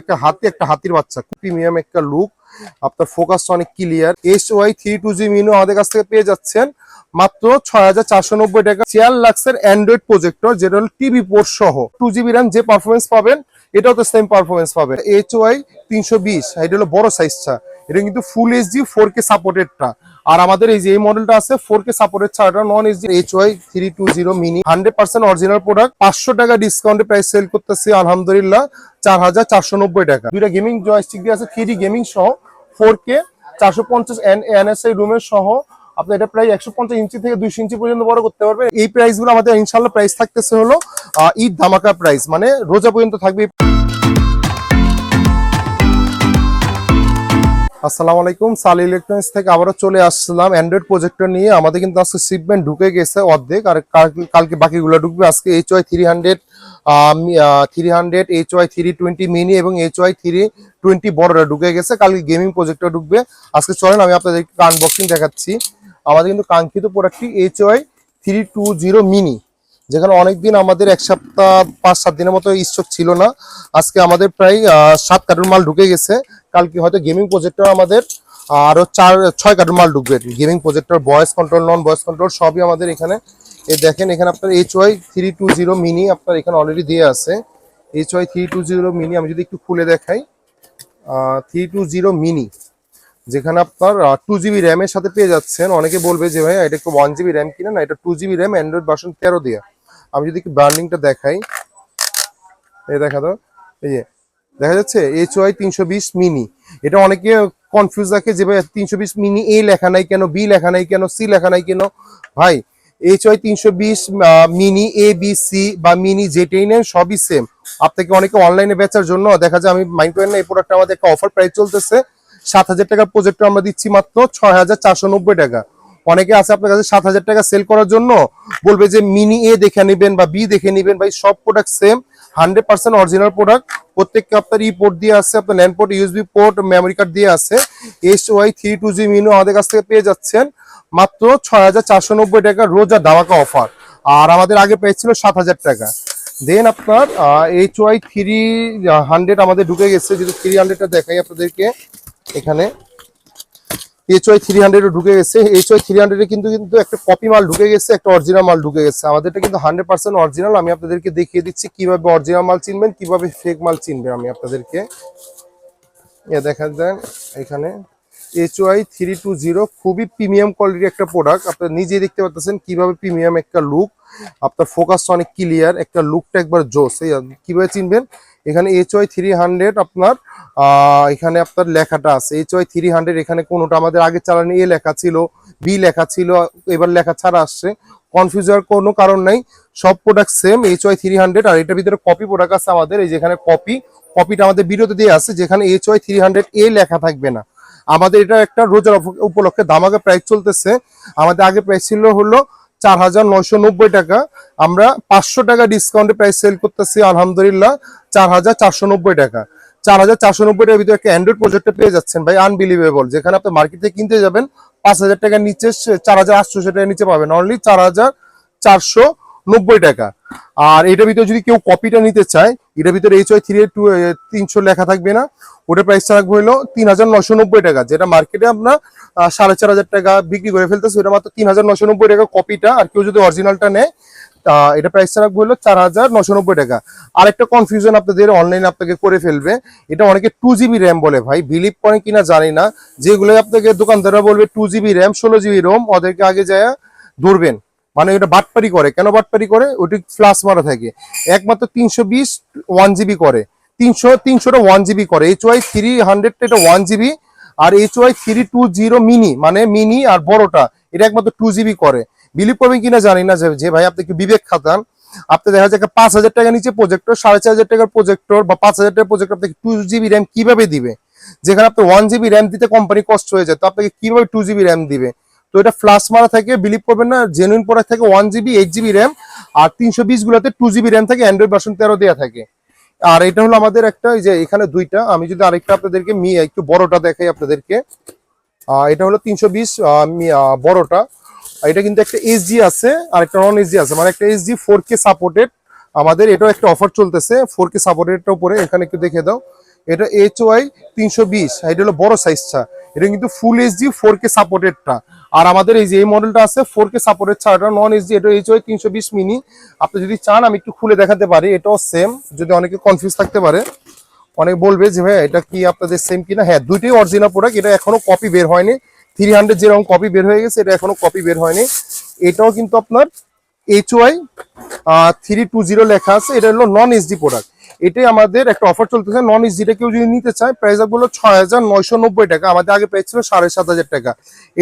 একটা হাতি একটা হাতির বাচ্চা, খুব প্রিমিয়াম একটা লুক। আপনার ফোকাসটা অনেক ক্লিয়ার। SY32G মিনু আমাদের কাছ থেকে পেয়ে যাচ্ছেন মাত্র 6490 টাকা। 4 লাক্সের অ্যান্ড্রয়েড প্রজেক্টর, যেটা হলো টিভি পোর্ট সহ। 2GB র্যাম যে পারফরমেন্স পাবেন এটাও তো সেম পারফরমেন্স পাবেন। HY320 এটা হলো বড় সাইজটা, এটা কিন্তু ফুল HD 4K সাপোর্টেডটা। আর আমাদের এই যে এই মডেলটা আছে 4K সাপোর্টেড ছাড়া নন HD HY320 mini 100% original product. 500 টাকা ডিসকাউন্টে প্রাইস সেল করতেছি আলহামদুলিল্লাহ 4490 টাকা। দুইটা গেমিং জয়স্টিক দিয়ে আছে 3D গেমিং সহ 4K 450 NSI রুমের সহ। আপনি এটা প্রায় 150 ইঞ্চি থেকে 200 ইঞ্চি পর্যন্ত বড় করতে পারবেন। এই প্রাইস গুলো আমাদের ইনশাল্লাহ প্রাইস থাকতেছে হলো ঈদ ধামাকা প্রাইস, মানে রোজা পর্যন্ত থাকবে। আসসালামু আলাইকুম, সালি ইলেকট্রনিক্স থেকে আবারও চলে আসলাম অ্যান্ড্রয়েড প্রজেক্টর নিয়ে। আমাদের কিন্তু আজকে শিপমেন্ট ঢুকে গেছে অর্ধেক, আর কালকে বাকিগুলো ঢুকবে। আজকে HY300 HY320 মিনি এবং HY320 বড়রা ঢুকে গেছে, কালকে গেমিং প্রজেক্টর ঢুকবে। আজকে চলেন আমি আপনাদেরকে আনবক্সিং দেখাচ্ছি। আমাদের কিন্তু কাঙ্ক্ষিত প্রোডাক্টটি HY320 মিনি, যেখানে অনেকদিন আমাদের 1 সপ্তাহ 5-7 দিনের মতো স্টক ছিল না। আজকে আমাদের প্রায় 7 কার্টুন মাল ঢুকে গেছে। কালকে হয়তো গেমিং প্রজেক্টর আমাদের আরো 4-6 কার্টুন মাল ঢুকবে। গেমিং প্রজেক্টর, ভয়েস কন্ট্রোল, নন ভয়েস কন্ট্রোল সবই আমাদের এখানে। দেখেন এখানে আপনার HY320 মিনি আপনার এখানে অলরেডি দিয়ে আছে। HY320 মিনি আমি যদি একটু খুলে দেখাই, 320 মিনি, যেখানে আপনার 2GB র্যামের সাথে পেয়ে যাচ্ছেন। অনেকে বলবে যে ভাই এটা একটু 1GB র্যাম কিনা, না, এটা 2GB র্যাম, অ্যান্ড্রয়েড ভার্সন 13 দিয়ে। আমি যদি একটু ব্র্যান্ডিংটা দেখাই, এই দেখা দাও, এই যে দেখা যাচ্ছে HY320 মিনি। এটা অনেকে কনফিউজ রাখে যে ভাই 320 মিনি এ লেখা নাই কেন, বি লেখা নাই কেন, সি লেখা নাই কেন। ভাই HY320 mini A B C বা মিনি যেটাই নেন সবই সেম। আপনাকে অনেকে অনলাইনে বেচার জন্য দেখা যায়, আমি মাইন্ড করেন না, এই প্রোডাক্টটা আমাদের একটা অফার প্রাইস চলতেছে। 7000 টাকার প্রজেক্টর আমরা দিচ্ছি মাত্র 6490 টাকা। অনেকে আছে আপনার কাছে 7000 টাকা সেল করার জন্য বলবে যে মিনি এ দেখে নেবেন বা বি দেখে নেবেন। ভাই সব প্রোডাক্ট সেম, 100% অরিজিনাল প্রোডাক্ট। প্রত্যেককে আপনার ই পোর্ট দিয়ে আছে, আপনার land port, USB port, memory card দিয়ে আছে। HY320 মিনু আমাদের কাছ থেকে পেয়ে যাচ্ছেন মাত্র 6490 টাকা, রোজা ধামাকা অফার। আর আমাদের আগে প্রাইস ছিল 7000 টাকা। দেন আপনার HY300 আমাদের ঢুকে গেছে। যদি 300টা দেখাই আপনাদেরকে, এখানে HY300 ঢুকে গেছে। HY300 কিন্তু একটা কপি মাল ঢুকে গেছে, একটা অরিজিনাল মাল ঢুকে গেছে। আমাদেরটা কিন্তু 100% অরিজিনাল। আমি আপনাদেরকে দেখিয়ে দিচ্ছি কিভাবে অরিজিনাল মাল চিনবেন, কিভাবে ফেক মাল চিনবেন। আমি আপনাদেরকে দেখা দেন এখানে HY320 খুবই প্রিমিয়াম কোয়ালিটির একটা প্রোডাক্ট। আপনারা নিজেই দেখতে পাচ্ছেন কিভাবে প্রিমিয়াম একটা লুক। আপনার ফোকাসটা অনেক ক্লিয়ার, একটা লুকটা একবার জোস। কিভাবে চিনবেন, এখানে HY300 আপনার এখানে আপনার লেখাটা আছে HY300। এখানে কোনোটা আমাদের আগে চালানো এ লেখা ছিল, বি লেখা ছিল, এবার লেখা ছাড়া আসছে। কনফিউজ হওয়ার কোনো কারণ নাই, সব প্রোডাক্ট সেম HY300। আর এটার ভিতরে কপি প্রোডাক্ট আছে আমাদের, এই যেখানে কপিটা আমাদের ভিডিওতে দিয়ে আছে, যেখানে HY300 এ লেখা থাকবে না। আমাদের এটা একটা রোজার উপলক্ষে ধামাকা প্রাইস চলতেছে। আমাদের আগে প্রাইস ছিল হলো 4990 টাকা, আমরা 500 টাকা ডিসকাউন্টে প্রাইস সেল করতেছি আলহামদুলিল্লাহ 4490 টাকা। 4490 টাকার ভিতরে একটা অ্যান্ড্রয়েড প্রজেক্টর পেয়ে যাচ্ছেন ভাই, আনবিলিভেবল। যেখানে আপনি মার্কেট থেকে কিনতে যাবেন 5000 টাকার নিচে, 4800 টাকার নিচে পাবেন, অনলি 4490 টাকা। আর এটার ভিতরে যদি কেউ কপিটা নিতে চায়, এটার ভিতরে HY300 লেখা থাকবে না, ওটার প্রাইসটা রাখবো হলো 3990 টাকা। যেটা মার্কেটে আমরা 4500 টাকা বিক্রি করে ফেলতেছি, ওটা মাত্র 3990 টাকা কপিটা। আর কেউ যদি অরিজিনালটা নেয়, এটা প্রাইসটা রাখবো হলো 4990 টাকা। আরেকটা কনফিউশন আপনাদের অনলাইনে আপনাকে করে ফেলবে, এটা অনেকে 2GB র্যাম বলে। ভাই বিলিভ করেন কিনা জানি না, যেগুলো আপনাকে দোকানদাররা বলবে 2GB র্যাম 16GB রোম, ওদেরকে আগে যায় ধরবেন। মানে ওটা বাটপারি করে। কেন বাটপারি করে? ওটি ফ্লাশ মারা থাকে। একমাত্র 320 1GB করে, 300টা 1GB করে। HY300 এটা 1GB। আর HY320 মিনি, মানে মিনি আর বড়টা, এটা একমাত্র 2GB করে। বিলিভ করবেন কিনা জানি না, যে ভাই আপনি কি বিবেক খাতান, আপনি দেখা যায় 5000 টাকা নিচে প্রজেক্টর, 4500 টাকার প্রজেক্টর বা 5000 টাকার প্রজেক্টর আপনাকে 2GB র্যাম কিভাবে দিবে? যেখানে আপনি 1GB র্যাম দিতে কোম্পানি কষ্ট হয়ে যায়, তো আপনাকে কিভাবে 2GB র্যাম দিবে? তো এটা ফ্লাশ মারা থাকে, বিলিভ করবেন না, জেনুইন প্রোডাক্ট থাকে 1GB 8GB র্যাম। আর 320 গুলোতে 2GB র্যাম থাকে, অ্যান্ড্রয়েড ভার্সন 13 দেওয়া থাকে। আর এটা হলো আমাদের একটা, এই যে এখানে দুইটা। আমি যদি আরেকটা আপনাদেরকে একটু বড়টা দেখাই আপনাদেরকে, এটা হলো 320 বড়টা। এটা কিন্তু একটা SG আছে আর একটা নন SG আছে, মানে একটা SG 4K সাপোর্টেড। আমাদের এটাও একটা অফার চলতেছে 4K সাপোর্টেডটার উপরে। এখানে একটু দেখে দাও, এটা HY 320, এটা হলো বড় সাইজটা। এটা কিন্তু ফুল এইচডি 4K সাপোর্টেডটা। আর আমাদের এই যে এই মডেলটা আছে 4K সাপোর্টেড ছাড়া, এটা নন এইচডি, এটা HY 320 মিনি। আপনি যদি চান আমি একটু খুলে দেখাতে পারি, এটাও সেম, যদি অনেকে কনফিউজ থাকতে পারে। অনেক বলবে যে ভাই এটা কি আপনাদের সেম কিনা। হ্যাঁ, দুইটাই অরিজিনাল প্রোডাক্ট। এটা এখনো কপি বের হয়নি। 300 যেরকম কপি বের হয়ে গেছে, এটা এখনো কপি বের হয়নি। এটাও কিন্তু আপনার HY 320 লেখা আছে। এটা হলো নন এইচডি প্রোডাক্ট। এটাই আমাদের একটা অফার চলতেছে। নন এইচডিটা কেউ যদি নিতে চায়, প্রাইস হলো 6990 টাকা। আমাদের আগে প্রাইস ছিল 7500 টাকা।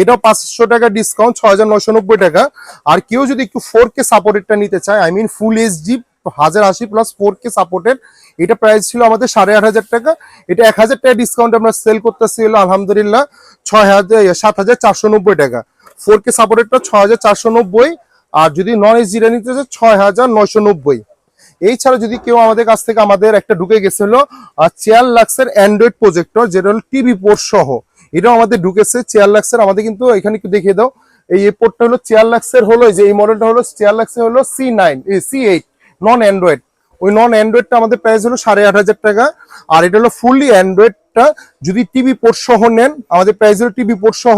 এটাও 500 টাকা ডিসকাউন্ট, 6990 টাকা। আর কেউ যদি একটু 4K সাপোর্টেডটা নিতে চায়, I mean full HD 1080 plus 4K supported, এটা প্রাইস ছিল আমাদের 8500 টাকা। এটা 1000 টাকা ডিসকাউন্ট আমরা সেল করতেছি হলো আলহামদুলিল্লাহ 7490 টাকা। 4K সাপোর্টেডটা 6490, আর যদি নন এইচডিটা নিতে চায় 6990। এই ছাড়া যদি কেউ আমাদের কাছ থেকে, আমাদের একটা ঢুকে গেছিল 4 লাক্সের অ্যান্ড্রয়েড প্রজেক্টর, যেটা হলো টিভি পোর্ট সহ, এটাও আমাদের ঢুকেছে 4 লাক্সের। আমাদের কিন্তু এখানে একটু দেখিয়ে দাও, এই পোর্টটা হলো 4 লাক্সের, হলো যে এই মডেলটা হলো 4 লাক্সের হলো C8 নন অ্যান্ড্রয়েড। ওই নন অ্যান্ড্রয়েডটা আমাদের প্রাইস হলো 8500 টাকা। আর এটা হলো ফুললি অ্যান্ড্রয়েডটা, যদি টিভি পোর্ট সহ নেন আমাদের প্রাইস হলো টিভি পোর্ট সহ,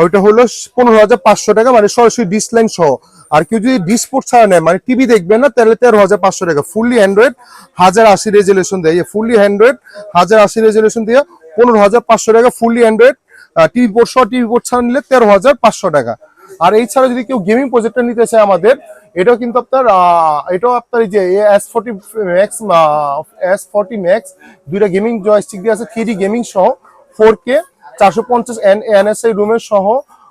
ওইটা হলো 15500 টাকা, মানে সরাসরি ডিশ লাইন সহ। আর কেউ যদি ডিশ পোর্ট ছাড়া নেয়, মানে টিভি দেখবেন না, তাহলে 13500 টাকা। ফুললি অ্যান্ড্রয়েড 1080 রেজুলেশন দেয়, ফুললি অ্যান্ড্রয়েড 1080 রেজুলেশন দিয়ে 15500 টাকা ফুললি অ্যান্ড্রয়েড। টিভি পোর্ট সহ, টিভি পোর্ট ছাড়া নিলে 13500 টাকা। আর এই ছাড়া যদি কেউ গেমিং প্রজেক্টর নিতে চায় আমাদের, এটাও কিন্তু আপনার এটাও আপনার এই যে S40 Max দুইটা গেমিং জয়স্টিক দিয়ে আছে, 3D গেমিং সহ 4K 450 NSI রুমের সহ।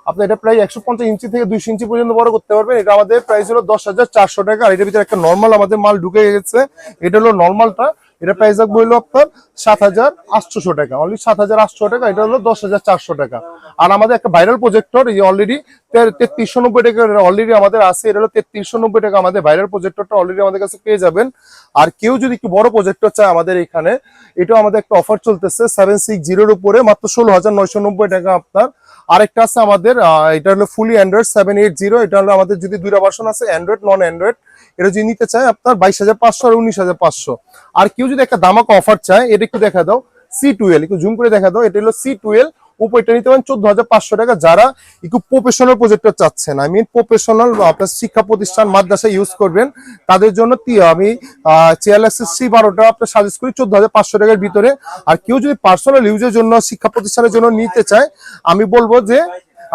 আপনি এটা প্রায় 150 ইঞ্চি থেকে 200 ইঞ্চি পর্যন্ত বড় করতে পারবেন। এটা আমাদের প্রাইস হলো 10400 টাকা। আর এটার ভিতরে একটা নর্মাল আমাদের মাল ঢুকে গেছে, এটা হলো নর্মালটা। এটা প্রাইস রাখবো হলো আপনার 7800 টাকা, অনলি 7800 টাকা। এটা হলো 10400 টাকা। আর আমাদের একটা ভাইরাল প্রজেক্টর, এই যে অলরেডি 3390 টাকা অলরেডি আমাদের আছে। এটা হলো 3390 টাকা আমাদের ভাইরাল প্রজেক্টরটা অলরেডি আমাদের কাছে পেয়ে যাবেন। আর কেউ যদি একটু বড় প্রজেক্টর চায় আমাদের এখানে, এটাও আমাদের একটা অফার চলতেছে 760 এর উপরে মাত্র 16990 টাকা আপনার। আরেকটা আছে আমাদের, এটা হলো ফুলি অ্যান্ড্রয়েড 780। এটা হলো আমাদের যদি দুইটা ভার্সন আছে, অ্যান্ড্রয়েড নন অ্যান্ড্রয়েড। এটা যদি নিতে চায় আপনার 22500 আর 19500। আর কেউ যদি একটা দামাকা অফার চায়, এটা একটু দেখা দাও, C12 একটু জুম করে দেখা দাও, এটা হলো C12 উপরটা নিতে পারেন 14500 টাকা। যারা একটু প্রফেশনাল প্রজেক্টর চাচ্ছেন, আই মিন প্রফেশনাল আপনার শিক্ষা প্রতিষ্ঠান মাদ্রাসা ইউজ করবেন, তাদের জন্য আমি CLSS C12টা আপনার সাজেস্ট করি 14500 টাকার ভিতরে। আর কেউ যদি পার্সোনাল ইউজের জন্য, শিক্ষা প্রতিষ্ঠানের জন্য নিতে চায়, আমি বলবো যে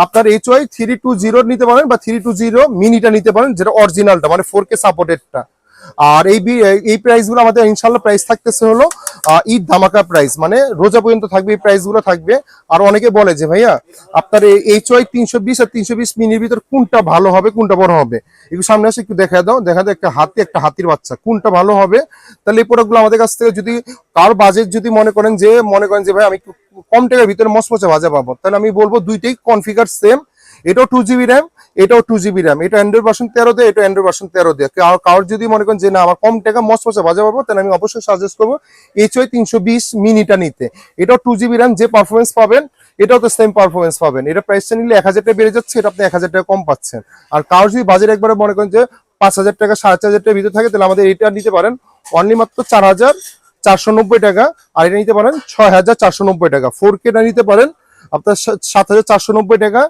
আপনার HY 320 নিতে পারেন, বা 320 মিনিটা নিতে পারেন, যেটা অরিজিনালটা, মানে 4K সাপোর্টেডটা। আর এই প্রাইস গুলো আমাদের ইনশাল্লাহ প্রাইস থাকতেছে হলো ঈদ ধামাকা প্রাইস, মানে রোজা পর্যন্ত থাকবে এই প্রাইস গুলো থাকবে। আর অনেকে বলে যে ভাইয়া আপনার এই HY 320 আর 320 মিনির ভিতর কোনটা ভালো হবে, কোনটা বড় হবে, একটু সামনে আসে একটু দেখা দাও, একটা হাতি, একটা হাতির বাচ্চা, কোনটা ভালো হবে। তাহলে এই প্রোডাক্টগুলো আমাদের কাছ থেকে, যদি কার বাজেট যদি মনে করেন যে ভাই আমি কম টাকার ভিতরে মচমচে ভাজা পাবো, তাহলে আমি বলবো দুইটাই কনফিগার সেম। এটাও 2GB র্যাম, এটাও 2GB র্যাম। এটা অ্যান্ড্রয়েড ভার্সন 13 দিয়ে, এটা অ্যান্ড্রয়েড ভার্সন 13 দিয়ে। কারোর যদি মনে করেন যে না আমার কম টাকা মচমচে ভাজা পাবো, তাহলে আমি অবশ্যই সাজেস্ট করবো HY 320 মিনিটা নিতে। এটাও 2GB র্যাম, যে পারফরমেন্স পাবেন এটাও তো সেম পারফরমেন্স পাবেন। এটা প্রাইসটা নিলে 1000 টাকা বেড়ে যাচ্ছে, এটা আপনি 1000 টাকা কম পাচ্ছেন। আর কারোর যদি বাজেট একবারে মনে করেন যে 5000 টাকা 4500 টাকার ভিতরে থাকে, তাহলে আমাদের এটা নিতে পারেন অনলি মাত্র 4490 টাকা। আর এটা নিতে পারেন 6490 টাকা। 4K টা নিতে পারেন আপনার 7490 টাকা।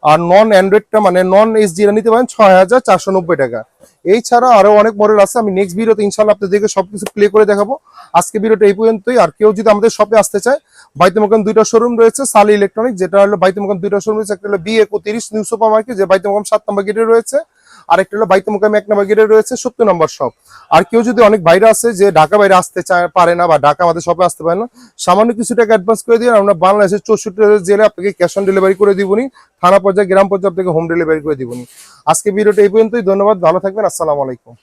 আর নন অ্যান্ড্রয়েডটা, মানে নন এইচডি নিতে পারেন 6490 টাকা। এই ছাড়া আরো অনেক মডেল আছে, আমি নেক্সট ভিডিওতে ইনশাআল্লাহ আপনাদেরকে সবকিছু প্লে করে দেখাবো। আজকে ভিডিওটা এই পর্যন্তই। আর কেউ যদি আমাদের শপে আসতে চায়, বাইতুল মোকাররম দুইটা শোরুম রয়েছে, সালি ইলেকট্রনিক, যেটা হলো বাইতুল মোকাররম দুইটা শোরুম রয়েছে, একটা হলো B31 নিউ সুপার মার্কেট, যে বাইতুল মোকাররম 7 নম্বর গেটে রয়েছে, আরেকটা হলো বাইতুল মোকাররম 1 নম্বর গেটে রয়েছে 70 নম্বর শপ। আর কেউ যদি অনেক বাইরে আছে, যে ঢাকা বাইরে আসতে চায় পারে না, বা ঢাকা আমাদের শপে আসতে পারে না, সামান্য কিছু টাকা অ্যাডভান্স করে দিয়ে আমরা বাংলাদেশের 64 জেলে আপনাকে ক্যাশ অন ডেলিভারি করে দিবনি, থানা পর্যায়ে গ্রাম পর্যায়ে আপনাকে হোম ডেলিভারি করে দিবনি। আজকে ভিডিওটা এই পর্যন্তই। ধন্যবাদ, ভালো থাকবেন, আসসালামু আলাইকুম।